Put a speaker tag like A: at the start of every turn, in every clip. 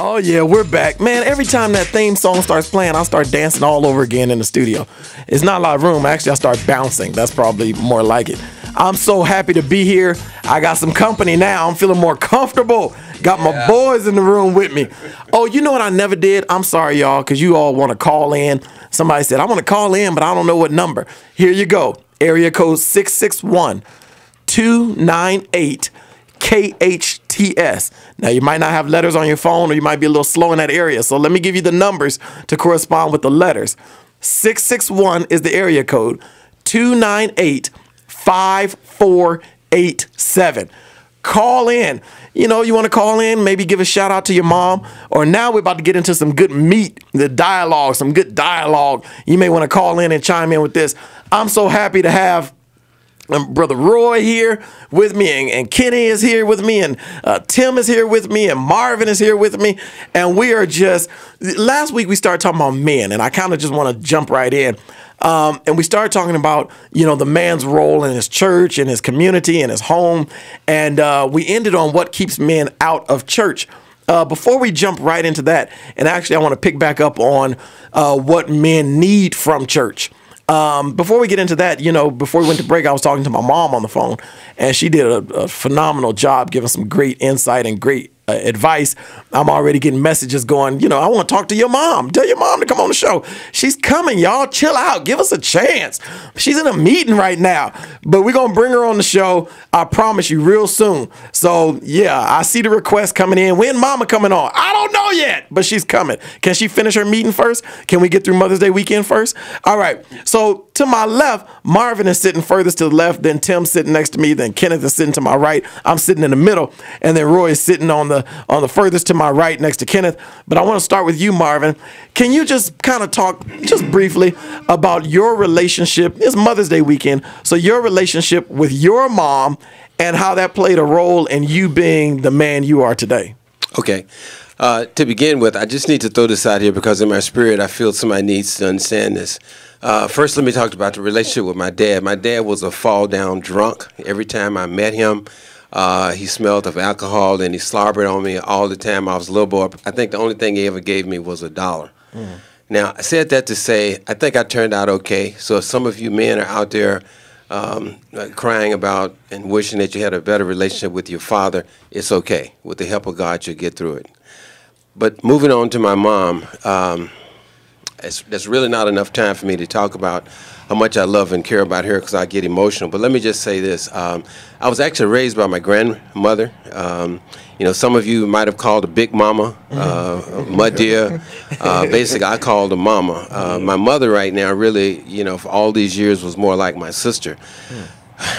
A: Oh yeah, we're back. Man, every time that theme song starts playing, I start dancing all over again in the studio. It's not a lot of room. Actually, I start bouncing. That's probably more like it. I'm so happy to be here. I got some company now. I'm feeling more comfortable. Got my boys in the room with me. Oh, you know what I never did? I'm sorry, y'all, because you all want to call in. Somebody said, I want to call in, but I don't know what number. Here you go. Area code 661-298 KHTS. Now, you might not have letters on your phone, or you might be a little slow in that area. So let me give you the numbers to correspond with the letters. 661 is the area code. 298-5487. Call in. You know, you want to call in, maybe give a shout out to your mom. Or now we're about to get into some good meat, the dialogue, some good dialogue. You may want to call in and chime in with this. I'm so happy to have Brother Roy here with me, and Kenny is here with me, and Tim is here with me, and Marvin is here with me. And we are just, last week we started talking about men, and I kind of just want to jump right in. And we started talking about, you know, the man's role in his church, in his community, in his home. And we ended on what keeps men out of church. Before we jump right into that, and actually I want to pick back up on what men need from church. Before we get into that, you know, before we went to break, I was talking to my mom on the phone, and she did a phenomenal job giving some great insight and great advice. I'm already getting messages going, you know, I want to talk to your mom. Tell your mom to come on the show. She's coming, y'all. Chill out. Give us a chance. She's in a meeting right now, but we're going to bring her on the show. I promise you, real soon. So, yeah, I see the request coming in. When mama coming on? I don't know yet, but she's coming. Can she finish her meeting first? Can we get through Mother's Day weekend first? All right. So, to my left, Marvin is sitting furthest to the left, then Tim's sitting next to me, then Kenneth is sitting to my right. I'm sitting in the middle, and then Roy is sitting on the furthest to my right next to Kenneth. But I want to start with you, Marvin. Can you just kind of talk just briefly about your relationship? It's Mother's Day weekend, so your relationship with your mom and how that played a role in you being the man you are today.
B: Okay. To begin with, I just need to throw this out here because in my spirit, I feel somebody needs to understand this. First, let me talk about the relationship with my dad. My dad was a fall-down drunk. Every time I met him, he smelled of alcohol, and he slobbered on me all the time. I was a little boy. I think the only thing he ever gave me was $1. Now, I said that to say I think I turned out okay. So if some of you men are out there crying about and wishing that you had a better relationship with your father, it's okay. With the help of God, you'll get through it. But moving on to my mom, there's really not enough time for me to talk about how much I love and care about her because I get emotional. But let me just say this. I was actually raised by my grandmother. You know, some of you might have called her Big Mama, Mud Deer. Basically, I called her Mama. My mother right now really, you know, for all these years was more like my sister.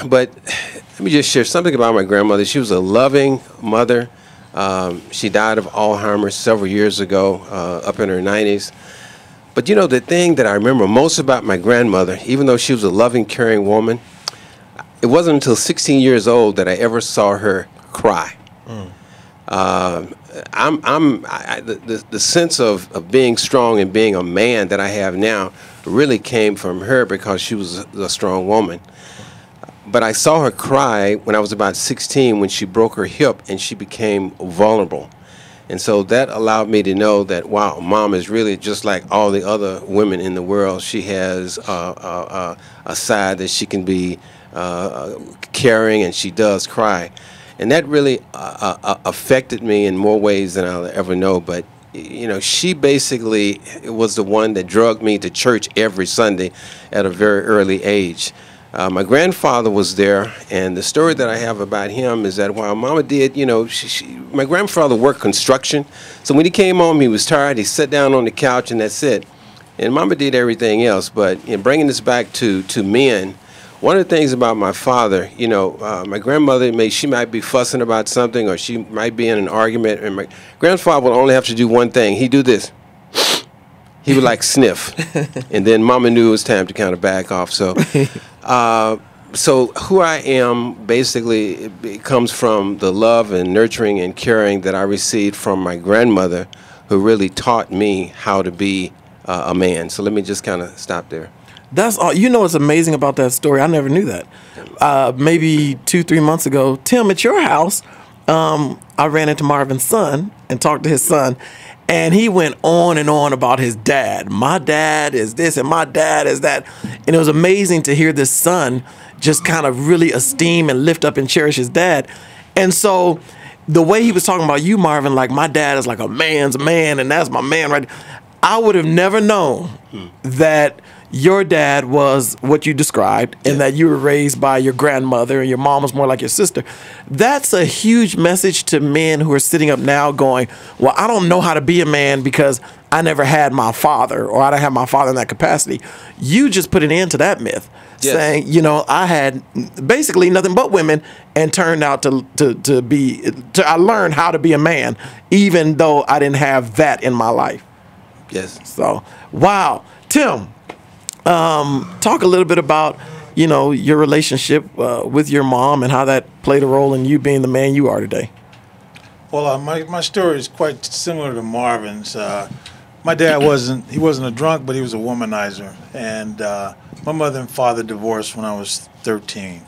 B: But let me just share something about my grandmother. She was a loving mother. She died of Alzheimer's several years ago, up in her 90s. But you know, the thing that I remember most about my grandmother, even though she was a loving, caring woman, it wasn't until 16 years old that I ever saw her cry. The sense of being strong and being a man that I have now really came from her because she was a strong woman. But I saw her cry when I was about 16 when she broke her hip and she became vulnerable. And so that allowed me to know that, wow, Mom is really just like all the other women in the world. She has a side that she can be caring, and she does cry. And that really affected me in more ways than I'll ever know. But, you know, she basically was the one that drugged me to church every Sunday at a very early age. My grandfather was there, and the story that I have about him is that while Mama did, you know, my grandfather worked construction, so when he came home, he was tired, he sat down on the couch, and that's it. And Mama did everything else. But in bringing this back to men, one of the things about my father, you know, my grandmother, she might be fussing about something, or she might be in an argument, and my grandfather would only have to do one thing. He'd do this. He would like sniff, and then Mama knew it was time to kind of back off. So, so who I am basically it comes from the love and nurturing and caring that I received from my grandmother, who really taught me how to be a man. So let me just kind of stop there.
A: That's all. You know what's amazing about that story? I never knew that. Maybe 2-3 months ago, Tim, at your house, I ran into Marvin's son and talked to his son, and he went on and on about his dad. My dad is this and my dad is that. And it was amazing to hear this son just kind of really esteem and lift up and cherish his dad. And so the way he was talking about you, Marvin, like my dad is like a man's man and that's my man, right? I would have never known that your dad was what you described and that you were raised by your grandmother and your mom was more like your sister. That's a huge message to men who are sitting up now going, well, I don't know how to be a man because I never had my father, or I didn't have my father in that capacity. You just put an end to that myth, saying, you know, I had basically nothing but women and turned out I learned how to be a man, even though I didn't have that in my life.
B: Yes.
A: So, wow. Tim, talk a little bit about, you know, your relationship with your mom and how that played a role in you being the man you are today.
C: Well, my story is quite similar to Marvin's. My dad wasn't a drunk, but he was a womanizer. And my mother and father divorced when I was 13.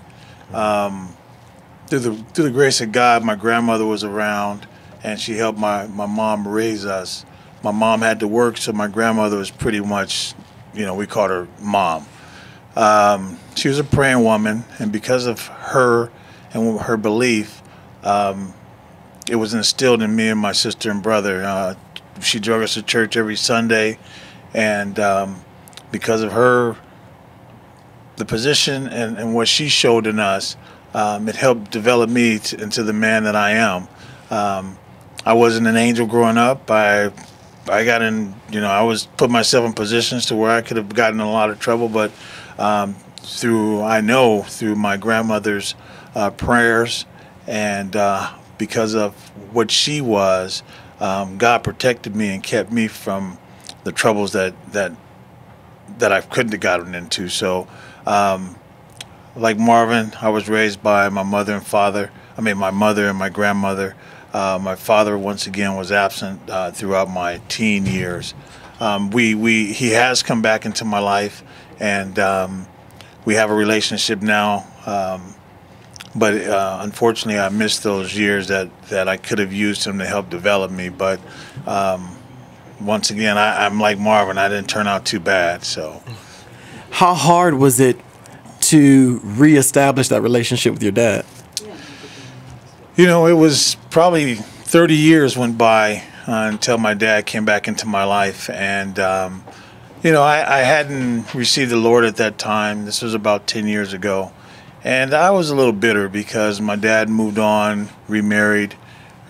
C: Through the grace of God, my grandmother was around, and she helped my mom raise us. My mom had to work, so my grandmother was pretty much, you know, we called her mom. She was a praying woman, and because of her and her belief, it was instilled in me and my sister and brother. She drove us to church every Sunday, and because of her, the position and what she showed in us, it helped develop me into the man that I am. I wasn't an angel growing up. I got in, you know, I was put myself in positions to where I could have gotten in a lot of trouble, but through my grandmother's prayers and because of what she was, God protected me and kept me from the troubles that I couldn't have gotten into. So, like Marvin, I was raised by my mother and father. My mother and my grandmother. My father, once again, was absent throughout my teen years. He has come back into my life, and we have a relationship now. But unfortunately, I missed those years that I could have used him to help develop me. But once again, I'm like Marvin. I didn't turn out too bad. So,
A: how hard was it to reestablish that relationship with your dad?
C: You know, it was probably 30 years went by until my dad came back into my life. And, you know, I hadn't received the Lord at that time. This was about 10 years ago. And I was a little bitter because my dad moved on, remarried,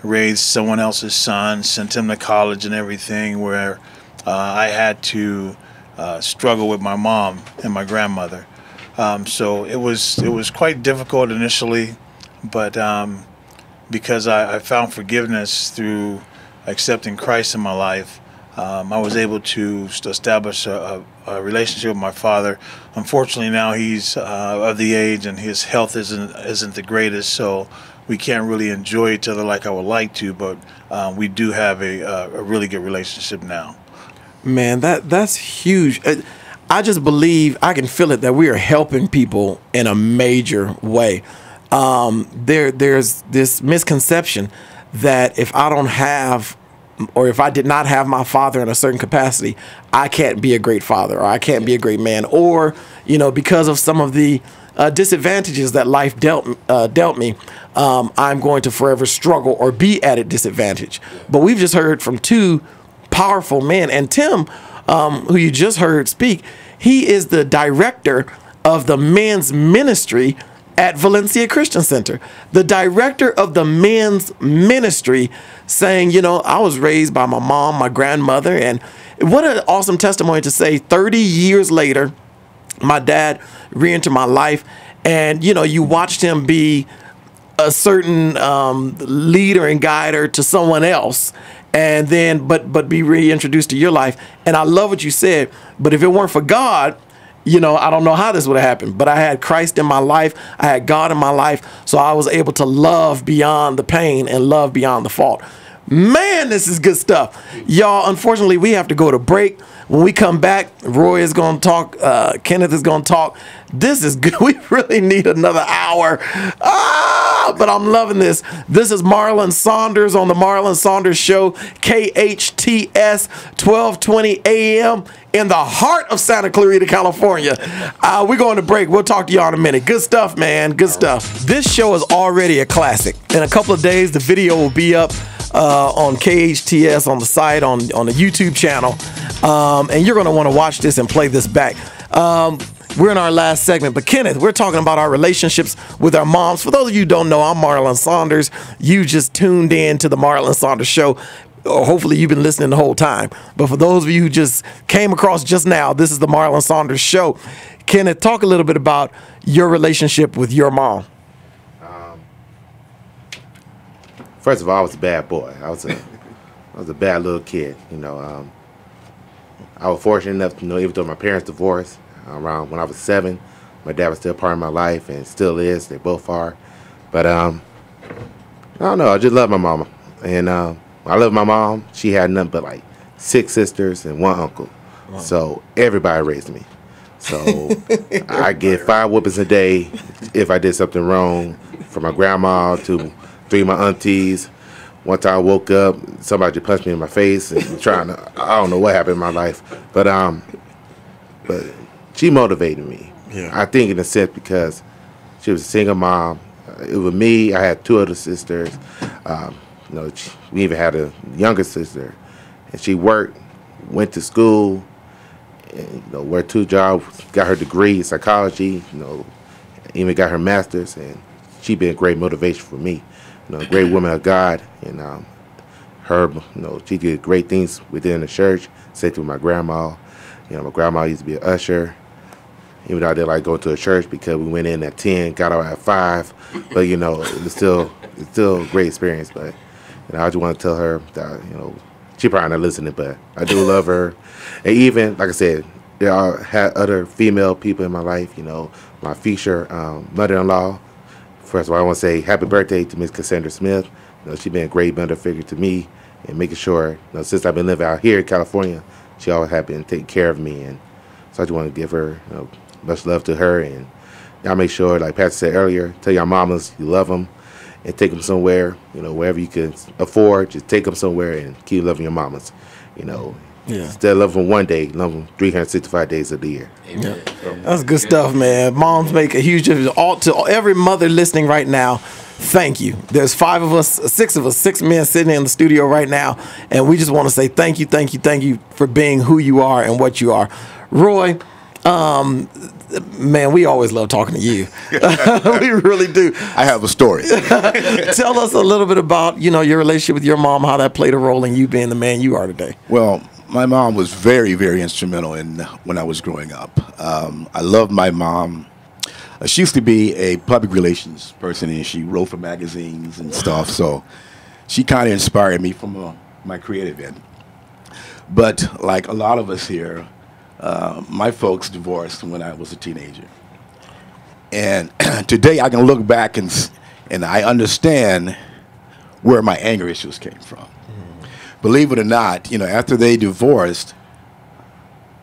C: raised someone else's son, sent him to college and everything, where I had to struggle with my mom and my grandmother. So it was quite difficult initially, but because I found forgiveness through accepting Christ in my life, I was able to establish a relationship with my father. Unfortunately, now he's of the age and his health isn't the greatest, so we can't really enjoy each other like I would like to, but we do have a really good relationship now.
A: Man, that's huge. I just believe, I can feel it, that we are helping people in a major way. There's this misconception that if I don't have, or if I did not have my father in a certain capacity, I can't be a great father, or I can't be a great man, or, you know, because of some of the disadvantages that life dealt me, I'm going to forever struggle or be at a disadvantage. But we've just heard from two powerful men, and Tim, who you just heard speak, he is the director of the men's ministry at Valencia Christian Center. The director of the men's ministry, saying, you know, I was raised by my mom, my grandmother, and what an awesome testimony to say 30 years later, my dad re-entered my life, and, you know, you watched him be a certain leader and guider to someone else, and then but be reintroduced to your life. And I love what you said, but if it weren't for God, you know, I don't know how this would have happened, but I had Christ in my life. I had God in my life. So I was able to love beyond the pain and love beyond the fault. Man, this is good stuff. Y'all, unfortunately, we have to go to break. When we come back, Roy is going to talk. Kenneth is going to talk. This is good. We really need another hour. But I'm loving this. This is Marlon Saunders on the Marlon Saunders Show, KHTS, 1220 AM in the heart of Santa Clarita, California. We're going to break. We'll talk to y'all in a minute. Good stuff, man. Good stuff. This show is already a classic. In a couple of days, the video will be up on KHTS on the site, on the YouTube channel. And you're going to want to watch this and play this back. We're in our last segment, but Kenneth, we're talking about our relationships with our moms. For those of you who don't know, I'm Marlon Saunders. You just tuned in to the Marlon Saunders Show. Or hopefully you've been listening the whole time. But for those of you who just came across just now, this is the Marlon Saunders Show. Kenneth, talk a little bit about your relationship with your mom.
D: First of all, I was a bad boy. I was a bad little kid. You know, I was fortunate enough to know, even though my parents divorced around when I was 7, my dad was still part of my life and still is. They both are. But I don't know. I just love my mama, and I love my mom. She had nothing but like 6 sisters and 1 uncle. Wow. So everybody raised me. So I get 5 whoopings a day if I did something wrong, from my grandma to 3 of my aunties. One time I woke up, somebody just punched me in my face and I don't know what happened in my life. But she motivated me. Yeah. I think in a sense because she was a single mom. It was me. I had 2 other sisters. You know, we even had a younger sister, and she worked, went to school, and, you know, worked 2 jobs, got her degree in psychology. You know, even got her master's, and she been a great motivation for me. You know, a great woman of God, and her, you know, she did great things within the church. Same thing with my grandma. You know, my grandma used to be an usher. Even though I didn't like going to a church because we went in at 10, got out at 5. But, you know, it's still a great experience. But, you know, I just want to tell her that, you know, she probably not listening, but I do love her. And even, like I said, there are had other female people in my life. You know, my future mother-in-law. First of all, I want to say happy birthday to Miss Cassandra Smith. You know, she's been a great mother figure to me, and making sure, you know, since I've been living out here in California, she always has been taking care of me. And so I just want to give her, you know, much love to her. And y'all make sure, like Patrick said earlier, tell your mamas you love them and take them somewhere, you know, wherever you can afford. Just take them somewhere and keep loving your mamas. You know, instead of loving them one day, love them 365 days of the year.
A: Yeah. That's good stuff, man. Moms make a huge difference. To every mother listening right now, thank you. There's 5 of us, 6 of us, 6 men sitting in the studio right now, and we just want to say thank you, thank you, thank you for being who you are and what you are. Roy, man, we always love talking to you. We really do.
E: I have a story.
A: Tell us a little bit about, you know, your relationship with your mom, how that played a role in you being the man you are today.
E: Well, my mom was very, very instrumental in when I was growing up. I loved my mom. She used to be a public relations person, and she wrote for magazines and stuff. So she kind of inspired me from my creative end. But like a lot of us here, my folks divorced when I was a teenager. And today I can look back and I understand where my anger issues came from. Believe it or not, you know, after they divorced,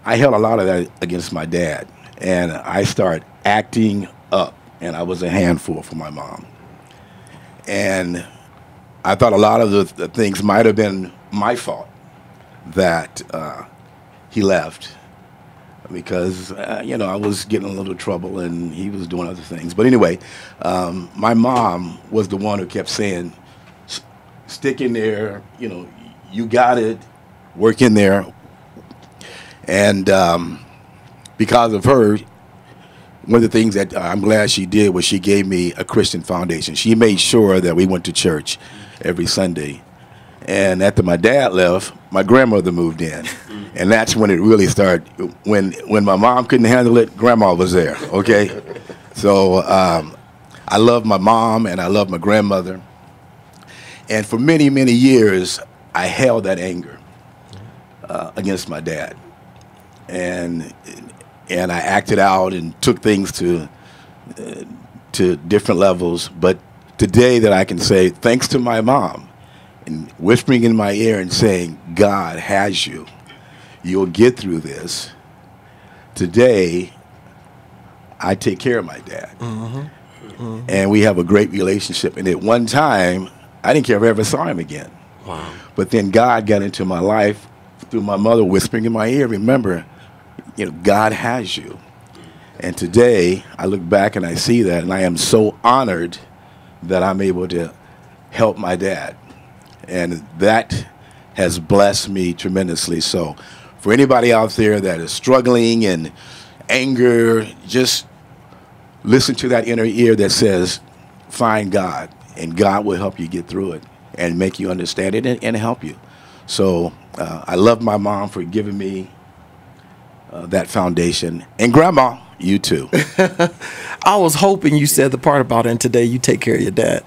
E: I held a lot of that against my dad. And I started acting up, and I was a handful for my mom. And I thought a lot of the things might have been my fault that he left, because, you know, I was getting in a little trouble and he was doing other things. But anyway, my mom was the one who kept saying, stick in there, you know, you got it, work in there. And because of her, one of the things that I'm glad she did was she gave me a Christian foundation. She made sure that we went to church every Sunday. And after my dad left, my grandmother moved in. And that's when it really started. When my mom couldn't handle it, grandma was there, okay? So I love my mom and I love my grandmother. And for many, many years, I held that anger against my dad. And I acted out and took things to different levels. But today that I can say, thanks to my mom, and whispering in my ear and saying, God has you. You'll get through this. Today, I take care of my dad. And we have a great relationship. And at one time, I didn't care if I ever saw him again.
A: Wow.
E: But then God got into my life through my mother whispering in my ear, remember, God has you. And today, I look back and I see that, and I am so honored that I'm able to help my dad. And that has blessed me tremendously. So for anybody out there that is struggling and anger, just listen to that inner ear that says, find God, and God will help you get through it and make you understand it and help you. So I love my mom for giving me that foundation. And Grandma, you too.
A: I was hoping you said the part about and today you take care of your dad.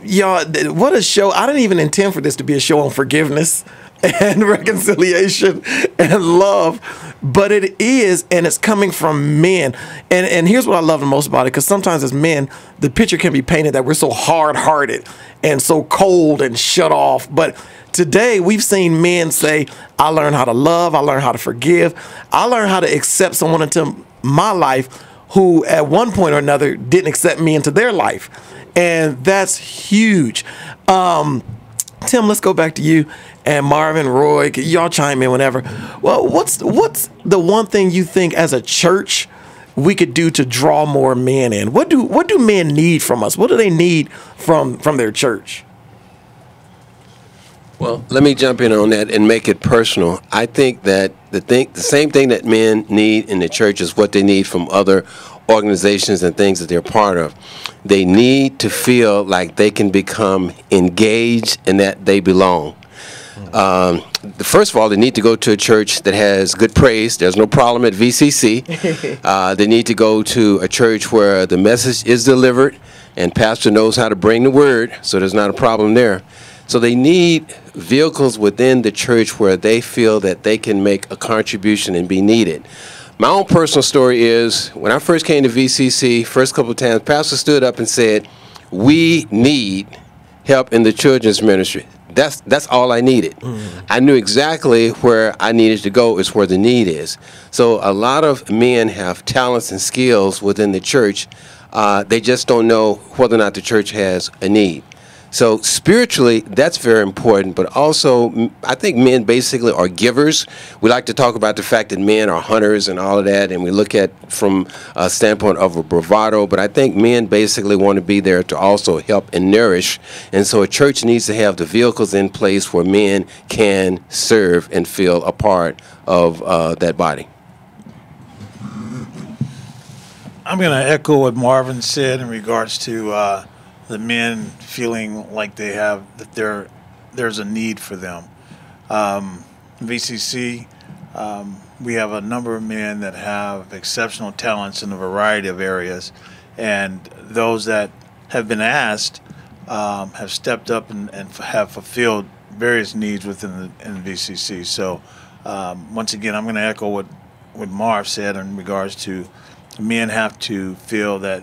A: Y'all, what a show. I didn't even intend for this to be a show on forgiveness and reconciliation and love, but it is, and it's coming from men. And here's what I love the most about it, because sometimes as men, the picture can be painted that we're so hard-hearted and so cold and shut off. But today we've seen men say, I learned how to love, I learned how to forgive, I learned how to accept someone into my life who at one point or another didn't accept me into their life. And that's huge. Tim, let's go back to you, and Marvin, Roy, y'all chime in whenever. Well, what's the one thing you think as a church we could do to draw more men in? What do men need from us? What do they need from their church?
B: Well, let me jump in on that and make it personal. I think that the same thing that men need in the church is what they need from other organizations and things that they're part of. They need to feel like they can become engaged and that they belong. First of all, they need to go to a church that has good praise. There's no problem at VCC. They need to go to a church where the message is delivered and pastor knows how to bring the word, so there's not a problem there. So they need vehicles within the church where they feel that they can make a contribution and be needed. My own personal story is, when I first came to VCC, first couple of times, pastor stood up and said, we need help in the children's ministry. That's all I needed. I knew exactly where I needed to go is where the need is. So a lot of men have talents and skills within the church. They just don't know whether or not the church has a need. So spiritually, that's very important, but also I think men basically are givers. We like to talk about the fact that men are hunters and all of that, and we look at from a standpoint of a bravado, but I think men basically want to be there to also help and nourish, and so a church needs to have the vehicles in place where men can serve and feel a part of that body.
C: I'm going to echo what Marvin said in regards to the men feeling like they have that there's a need for them. VCC, we have a number of men that have exceptional talents in a variety of areas, and those that have been asked have stepped up and have fulfilled various needs within the VCC. So once again, I'm going to echo what Marv said in regards to men have to feel that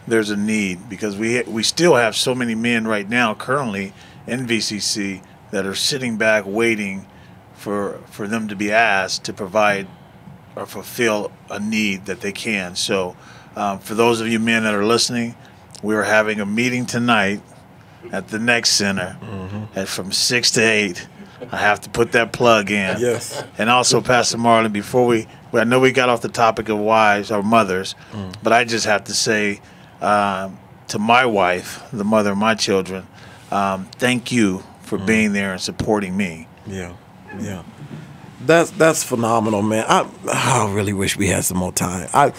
C: there's a need, because we still have so many men right now currently in VCC that are sitting back waiting for them to be asked to provide or fulfill a need that they can. So for those of you men that are listening, we are having a meeting tonight at the Next Center at from 6 to 8. I have to put that plug in.
A: Yes.
C: And also, Pastor Marlon, before I know we got off the topic of wives or mothers, but I just have to say, to my wife, the mother of my children, thank you for being there and supporting me.
A: Yeah, yeah. That's phenomenal, man. I really wish we had some more time.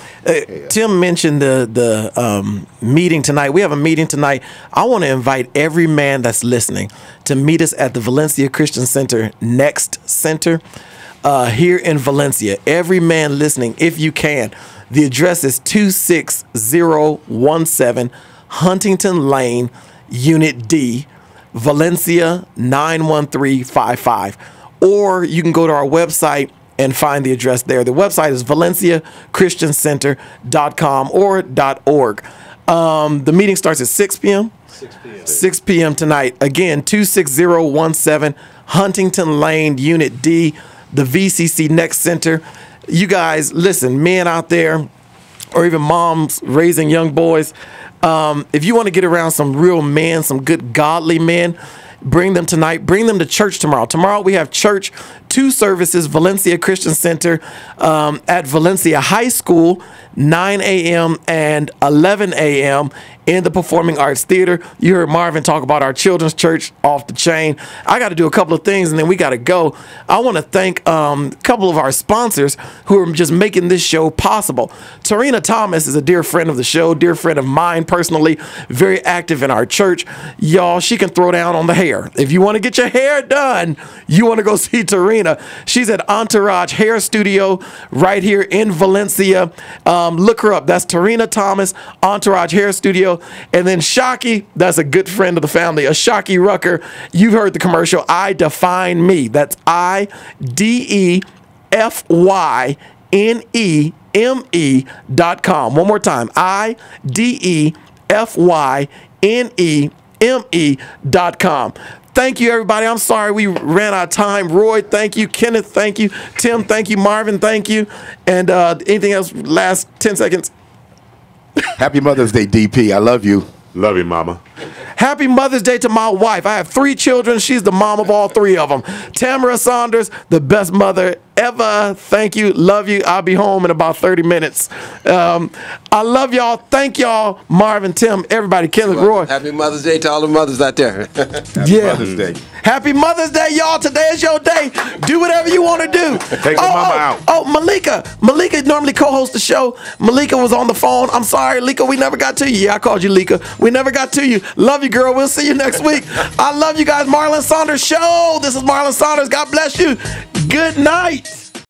A: Tim mentioned the meeting tonight. We have a meeting tonight. I want to invite every man that's listening to meet us at the Valencia Christian Center Next Center here in Valencia. Every man listening, if you can. The address is 26017 Huntington Lane, Unit D, Valencia 91355. Or you can go to our website and find the address there. The website is valenciachristiancenter.com or .org. The meeting starts at 6 p.m.
B: 6 p.m.
A: 6 p.m. tonight. Again, 26017 Huntington Lane, Unit D, the VCC Next Center. You guys, listen, men out there, or even moms raising young boys, if you want to get around some real men, some good godly men, bring them tonight. Bring them to church tomorrow. Tomorrow we have church, 2 services, Valencia Christian Center at Valencia High School, 9 a.m. and 11 a.m. in the Performing Arts Theater. You heard Marvin talk about our children's church, off the chain. I got to do a couple of things and then we got to go. I want to thank a couple of our sponsors who are just making this show possible. Tarina Thomas is a dear friend of the show, dear friend of mine personally, very active in our church. Y'all, she can throw down on the hair. If you want to get your hair done, you want to go see Tarina. She's at Entourage Hair Studio right here in Valencia. Look her up. That's Tarina Thomas, Entourage Hair Studio. And then Shockey, that's a good friend of the family, a Shockey Rucker. You've heard the commercial, I Define Me. That's IDEFYNEME.com. One more time, IDEFYNEME.com. Thank you, everybody. I'm sorry we ran out of time. Roy, thank you. Kenneth, thank you. Tim, thank you. Marvin, thank you. And anything else? Last 10 seconds.
E: Happy Mother's Day, DP. I love you.
D: Love you, mama.
A: Happy Mother's Day to my wife. I have 3 children. She's the mom of all 3 of them. Tamara Saunders, the best mother ever. Thank you. Love you. I'll be home in about 30 minutes. I love y'all. Thank y'all, Marvin, Tim, everybody, Kenneth, Roy.
B: Happy Mother's Day to all the mothers out there.
E: Happy Mother's Day.
A: Happy Mother's Day, y'all. Today is your day. Do whatever you want to do.
D: Take the mama out.
A: Oh, Malika. Malika normally co-hosts the show. Malika was on the phone. I'm sorry, Lika, we never got to you. Yeah, I called you Lika. We never got to you. Love you, girl. We'll see you next week. I love you guys. Marlon Saunders Show. This is Marlon Saunders. God bless you. Good night.